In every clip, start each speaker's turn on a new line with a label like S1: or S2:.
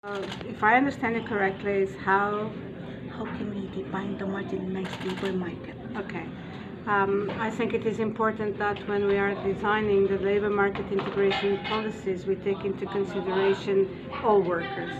S1: If I understand it correctly, is
S2: How can we define the marginalized labor market?
S1: okay. I think it is important that when we are designing the labor market integration policies, we take into consideration all workers,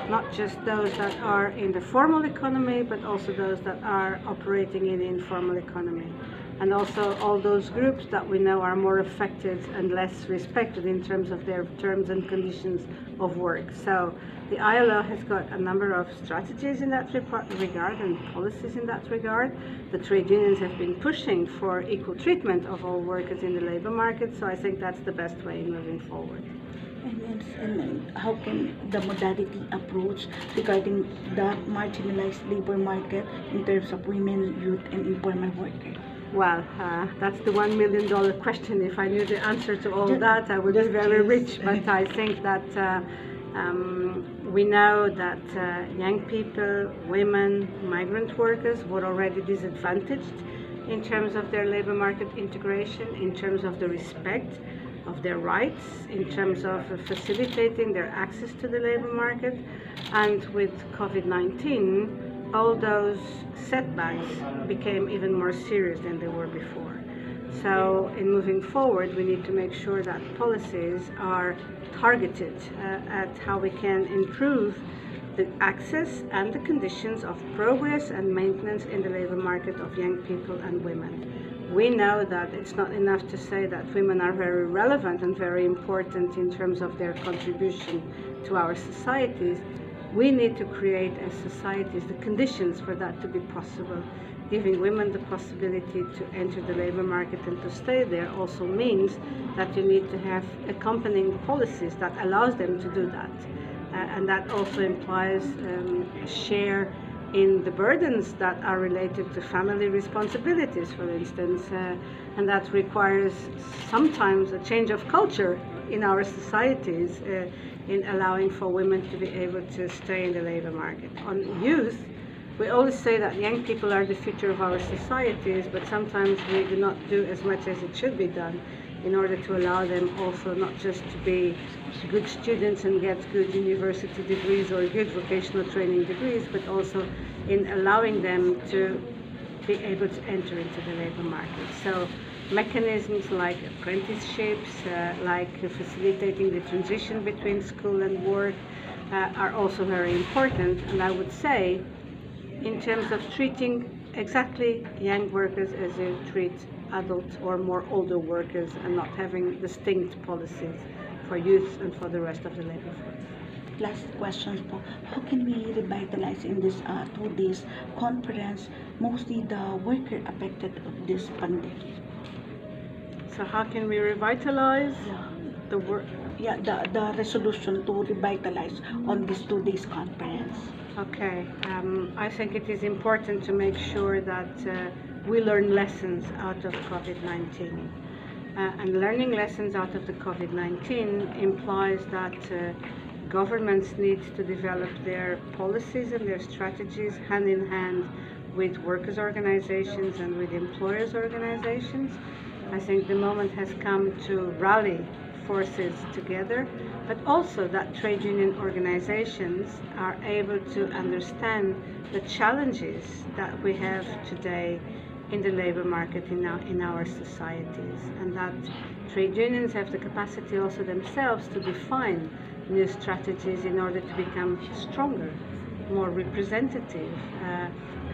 S1: not just those that are in the formal economy, but also those that are operating in the informal economy. And also all those groups that we know are more affected and less respected in terms of their terms and conditions of work. So the ILO has got a number of strategies in that regard and policies in that regard. The trade unions have been pushing for equal treatment of all workers in the labor market, so I think that's the best way moving forward.
S2: And how can the modality approach regarding the marginalized labor market in terms of women, youth, and informal workers?
S1: Well, that's the $1 million question. If I knew the answer to all that, I would be very rich. But I think that we know that young people, women, migrant workers were already disadvantaged in terms of their labor market integration, in terms of the respect of their rights, in terms of facilitating their access to the labor market. And with COVID-19, all those setbacks became even more serious than they were before. So in moving forward, we need to make sure that policies are targeted at how we can improve the access and the conditions of progress and maintenance in the labor market of young people and women. We know that it's not enough to say that women are very relevant and very important in terms of their contribution to our societies. We need to create as societies the conditions for that to be possible. Giving women the possibility to enter the labor market and to stay there also means that you need to have accompanying policies that allows them to do that. And that also implies a share in the burdens that are related to family responsibilities, for instance, and that requires sometimes a change of culture in our societies in allowing for women to be able to stay in the labor market. On youth, we always say that young people are the future of our societies, but sometimes we do not do as much as it should be done in order to allow them also not just to be good students and get good university degrees or good vocational training degrees, but also in allowing them to be able to enter into the labor market. So mechanisms like apprenticeships, like facilitating the transition between school and work are also very important. And I would say, in terms of treating exactly young workers as you treat adult or more older workers, and not having distinct policies for youth and for the rest of the labor force.
S2: Last question po, how can we revitalize in this 2 days conference mostly the worker affected of this pandemic?
S1: So how can we revitalize the work?
S2: Yeah, the resolution to revitalize on this 2 days conference.
S1: Okay, I think it is important to make sure that we learn lessons out of COVID-19. And learning lessons out of the COVID-19 implies that governments need to develop their policies and their strategies hand in hand with workers' organizations and with employers' organizations. I think the moment has come to rally forces together, but also that trade union organizations are able to understand the challenges that we have today in the labor market in our societies, and that trade unions have the capacity also themselves to define new strategies in order to become stronger, more representative,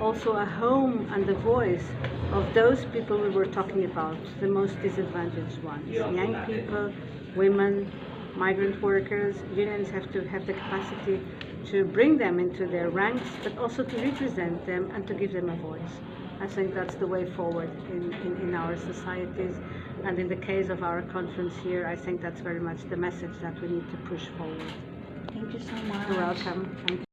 S1: also a home and a voice of those people we were talking about, the most disadvantaged ones, young people, women, migrant workers. Unions have to have the capacity to bring them into their ranks, but also to represent them and to give them a voice. I think that's the way forward in our societies, and in the case of our conference here, I think that's very much the message that we need to push forward.
S2: Thank you so much.
S1: You're welcome. Thank you.